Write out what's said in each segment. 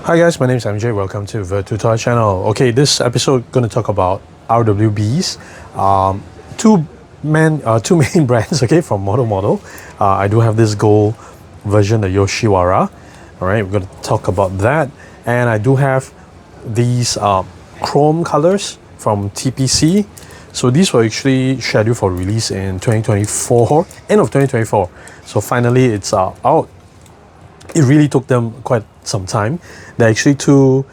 Hi guys, my name is MJ. Welcome to the tutorial channel. Okay, this episode going to talk about RWBs. Two main brands. Okay, from Model-Model. I do have this gold version, the Yoshiwara. All right, we're going to talk about that, and I do have these chrome colors from TPC. So these were actually scheduled for release in 2024, end of 2024. So finally, it's out. It really took them quite some time. There are actually two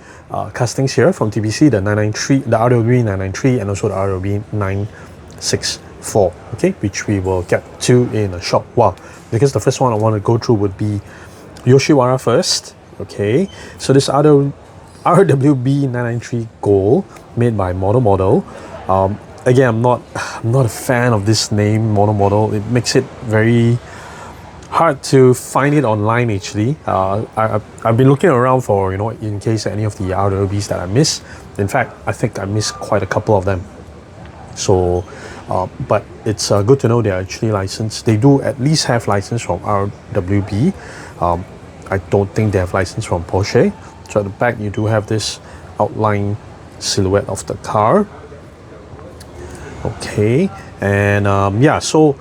castings here from TPC, the 993, the RWB 993, and also the RWB 964. Okay, which we will get to in a short while. Because the first one I want to go through would be Yoshiwara first. Okay, so this RWB 993 Gold made by Model-Model. Again, I'm not a fan of this name, Model-Model. It makes it very hard to find it online actually. I've been looking around for, in case any of the RWBs that I miss. In fact, I think I missed quite a couple of them. So, but it's good to know they're actually licensed. They do at least have license from RWB. I don't think they have license from Porsche. So at the back you do have this outline silhouette of the car. Okay, and yeah, so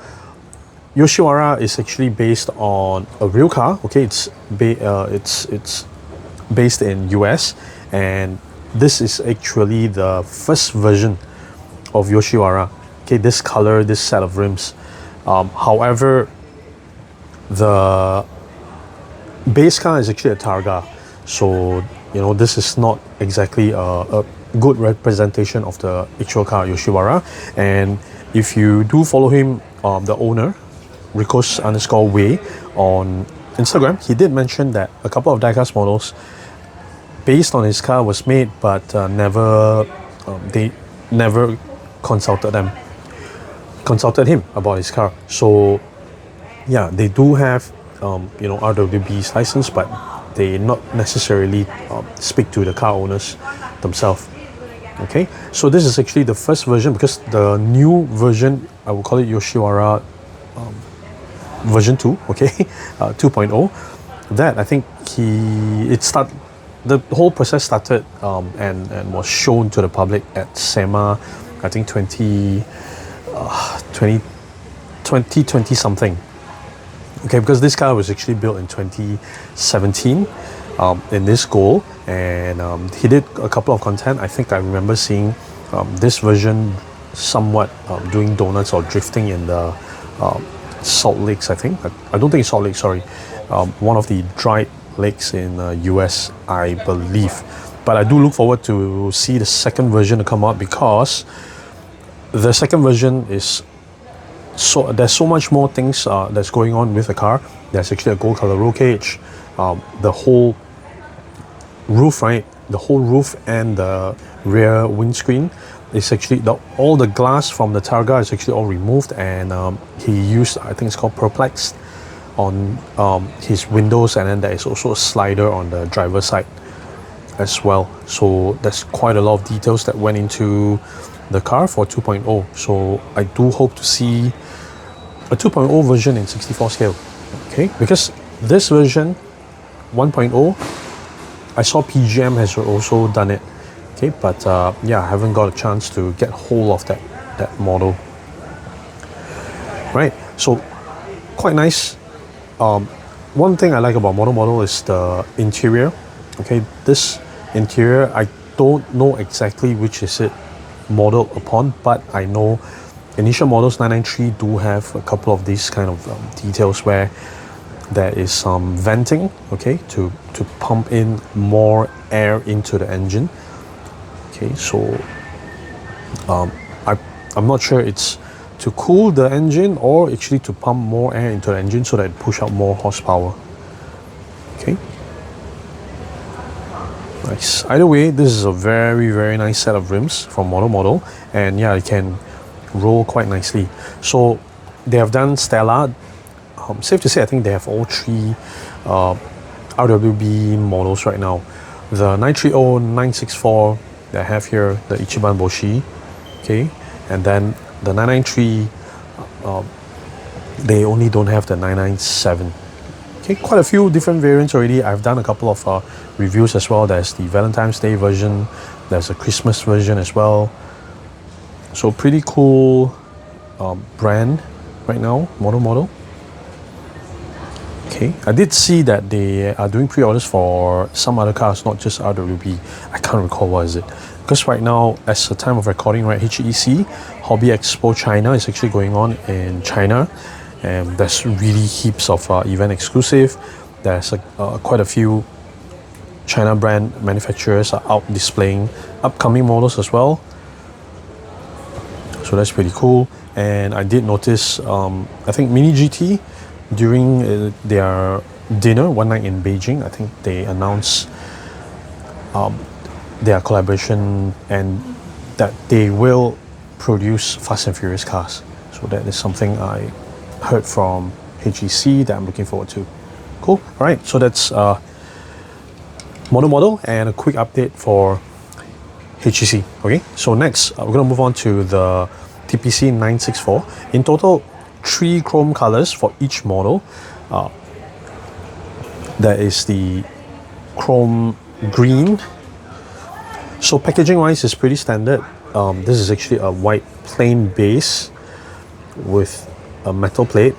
Yoshiwara is actually based on a real car. Okay, it's based in US, and this is actually the first version of Yoshiwara. Okay, this color, this set of rims. However, the base car is actually a Targa, so this is not exactly a good representation of the actual car Yoshiwara. And if you do follow him, the owner, Riko_way on Instagram, he did mention that a couple of diecast models based on his car was made, but they never consulted him about his car. So yeah, they do have RWB's license, but they not necessarily speak to the car owners themselves. Okay, so this is actually the first version, because the new version, I will call it Yoshiwara version 2, okay, 2.0. That I think the whole process started and was shown to the public at SEMA, I think 2020 something. Okay, because this car was actually built in 2017 in this gold, and he did a couple of content. I think I remember seeing this version somewhat doing donuts or drifting in the Salt Lakes, I think. I don't think it's Salt Lake, sorry. One of the dried lakes in US, I believe. But I do look forward to see the second version to come out, because the second version is there's so much more things that's going on with the car. There's actually a gold color roll cage, the whole roof, right? The whole roof and the rear windscreen is actually all the glass from the Targa is actually all removed, and he used, I think it's called Perplex, on his windows, and then there is also a slider on the driver's side as well. So there's quite a lot of details that went into the car for 2.0. So I do hope to see a 2.0 version in 64 scale. Okay, because this version 1.0, I saw PGM has also done it. Okay, but yeah, I haven't got a chance to get hold of that model. Right, so quite nice. One thing I like about Model-Model is the interior. Okay, this interior, I don't know exactly which is it modeled upon, but I know initial models 993 do have a couple of these kind of details where there is some venting, okay, to pump in more air into the engine. Okay, so I'm not sure it's to cool the engine or actually to pump more air into the engine so that it push out more horsepower. Okay, nice. Either way, this is a very, very nice set of rims from Model-Model, and yeah, it can roll quite nicely. So they have done Stella. Safe to say, I think they have all three RWB models right now. The 930, 964 that I have here, the Ichiban Boshi, okay, and then the 993, they only don't have the 997. Okay, quite a few different variants already. I've done a couple of reviews as well. There's the Valentine's Day version, there's a Christmas version as well. So pretty cool brand right now, Model-Model. Okay, I did see that they are doing pre-orders for some other cars, not just RWB. I can't recall what is it. Because right now, as the time of recording, right, HEC, Hobby Expo China is actually going on in China. And there's really heaps of event exclusive. There's quite a few China brand manufacturers are out displaying upcoming models as well. So that's pretty cool. And I did notice, I think Mini GT, during their dinner one night in Beijing, I think they announced their collaboration and that they will produce Fast and Furious cars. So that is something I heard from HEC that I'm looking forward to. Cool. All right, so that's Model-Model and a quick update for HEC. Okay, so next we're gonna move on to the TPC 964. In total, 3 chrome colors for each model. There is the chrome green. So packaging wise is pretty standard. This is actually a white plain base with a metal plate,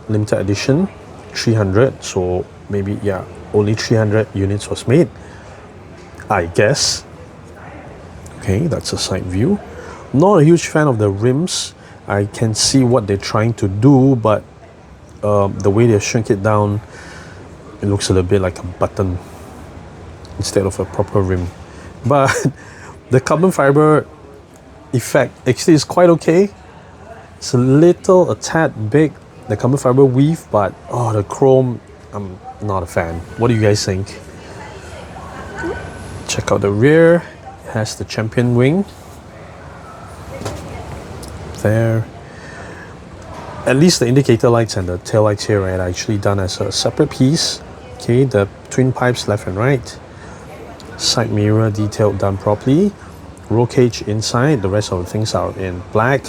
limited edition, 300. So maybe, yeah, only 300 units was made, I guess. Okay, that's a side view. Not a huge fan of the rims. I can see what they're trying to do, but the way they shrink it down, it looks a little bit like a button instead of a proper rim. But the carbon fiber effect actually is quite okay. It's a tad big, the carbon fiber weave, but the chrome, I'm not a fan. What do you guys think? Check out the rear. It has the champion wing. There. At least the indicator lights and the tail lights here, right, are actually done as a separate piece. Okay, the twin pipes left and right. Side mirror detailed done properly. Roll cage inside. The rest of the things are in black.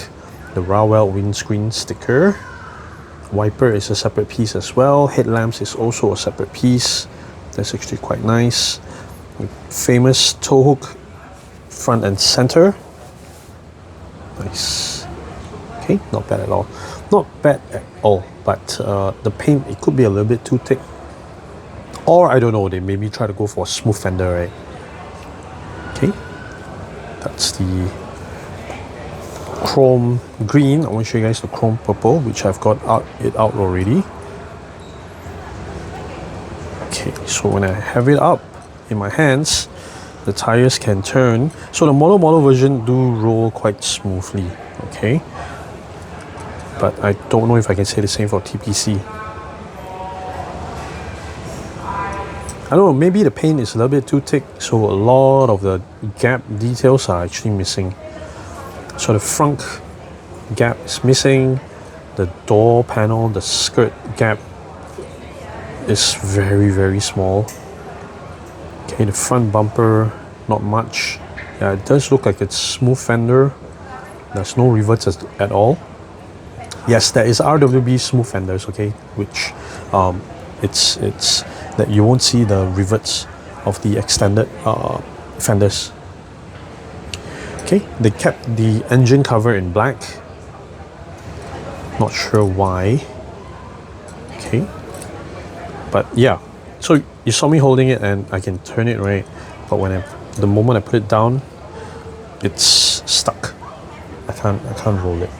The Rowell windscreen sticker. Wiper is a separate piece as well. Headlamps is also a separate piece. That's actually quite nice. Famous tow hook front and center. Nice. Okay, not bad at all. Not bad at all, but the paint, it could be a little bit too thick. Or I don't know, they maybe try to go for a smooth fender, right? Okay, that's the chrome green. I want to show you guys the chrome purple, which I've got it out already. Okay, so when I have it up in my hands, the tires can turn. So the Model-Model version do roll quite smoothly, okay? But I don't know if I can say the same for TPC. I don't know, maybe the paint is a little bit too thick, so a lot of the gap details are actually missing. So the front gap is missing, the door panel, the skirt gap is very, very small. Okay, the front bumper, not much. Yeah, it does look like it's smooth fender. There's no rivets at all. Yes, there is RWB smooth fenders, okay, which it's that you won't see the rivets of the extended fenders. Okay, they kept the engine cover in black. Not sure why. Okay, but yeah, so you saw me holding it and I can turn it, right? But the moment I put it down, it's stuck. I can't roll it.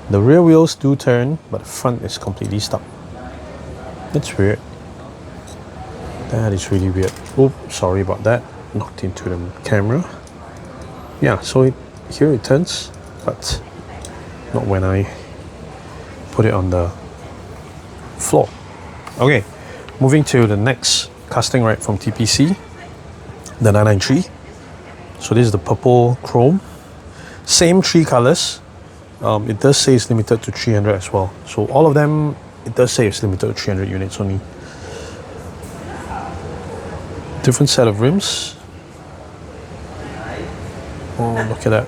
The rear wheels do turn, but the front is completely stuck. That's weird. That is really weird. Oh, sorry about that. Knocked into the camera. Yeah, so here it turns, but not when I put it on the floor. Okay, moving to the next casting right from TPC, the 993. So this is the purple chrome. Same 3 colors. It does say it's limited to 300 as well. So all of them, it does say it's limited to 300 units only. Different set of rims. Oh, look at that.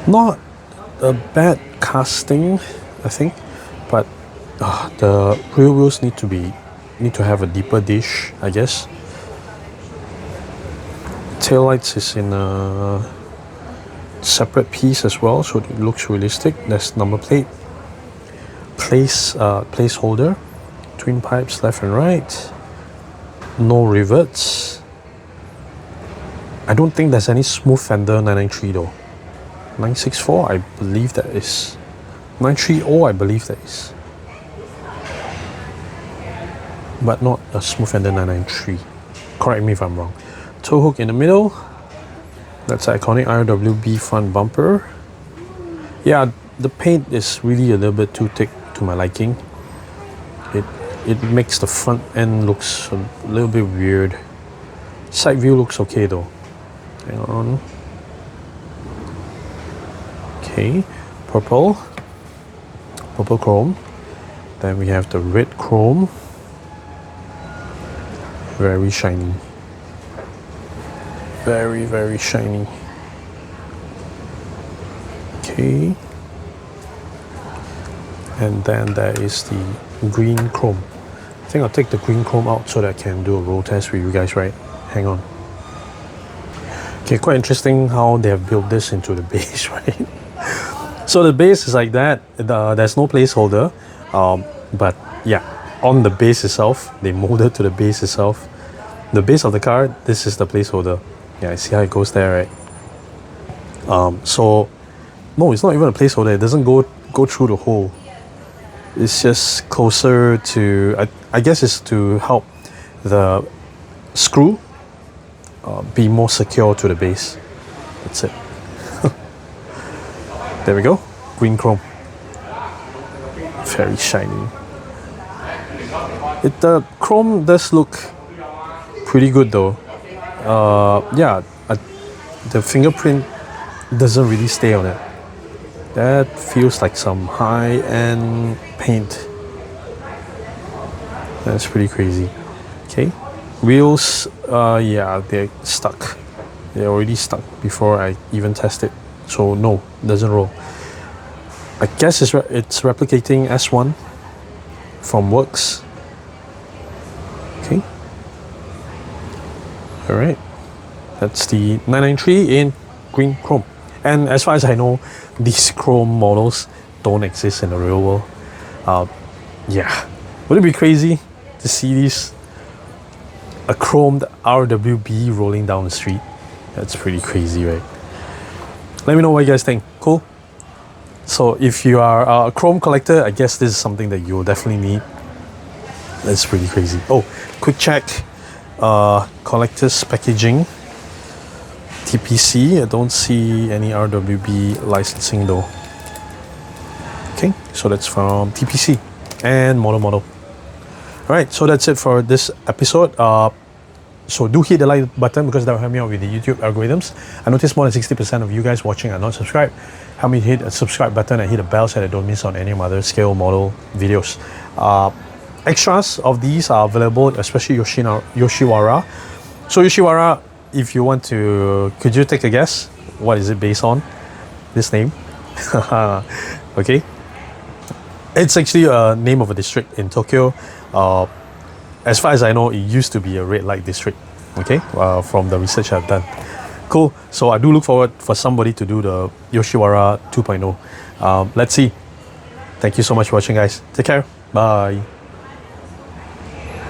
Not a bad casting, I think, but The rear wheels need to have a deeper dish, I guess. Taillights is in a separate piece as well, so it looks realistic. There's number plate, placeholder, twin pipes left and right, no rivets. I don't think there's any smooth fender 993 though. 964, I believe that is. 930, I believe that is. But not a smooth fender 993. Correct me if I'm wrong. Tow hook in the middle. That's iconic RWB front bumper. Yeah, the paint is really a little bit too thick to my liking. It makes the front end looks a little bit weird. Side view looks okay though. Hang on. Okay, purple chrome. Then we have the red chrome. Very shiny. Very, very shiny. Okay. And then there is the green chrome. I think I'll take the green chrome out so that I can do a roll test with you guys, right? Hang on. Okay, quite interesting how they have built this into the base, right? So the base is like that. There's no placeholder. But yeah, on the base itself, they molded to the base itself. The base of the car, this is the placeholder. Yeah, I see how it goes there, right? So no, it's not even a placeholder. It doesn't go through the hole. It's just closer to, I guess it's to help the screw be more secure to the base. That's it. There we go. Green chrome. Very shiny. The chrome does look pretty good though. Yeah, the fingerprint doesn't really stay on it. That feels like some high-end paint. That's pretty crazy. Okay, wheels, yeah, they're stuck. They're already stuck before I even test it. So no, it doesn't roll. I guess it's replicating S1 from Works. Okay. Alright. That's the 993 in green chrome. And as far as I know, these chrome models don't exist in the real world. Yeah. Would it be crazy to see these? A chromed RWB rolling down the street? That's pretty crazy, right? Let me know what you guys think. Cool? So if you are a chrome collector, I guess this is something that you'll definitely need. That's pretty crazy. Oh, quick check. Collector's packaging. TPC. I don't see any RWB licensing though. Okay, so that's from TPC and Model-Model. Alright, so that's it for this episode. So do hit the like button because that will help me out with the YouTube algorithms. I noticed more than 60% of you guys watching are not subscribed. Help me hit a subscribe button and hit the bell so that I don't miss on any of my other scale model videos. Extras of these are available, especially Yoshiwara. So Yoshiwara, if you want to, could you take a guess? What is it based on? This name? Okay. It's actually a name of a district in Tokyo. As far as I know, it used to be a red light district. Okay, from the research I've done. Cool. So I do look forward for somebody to do the Yoshiwara 2.0. Let's see. Thank you so much for watching, guys. Take care. Bye.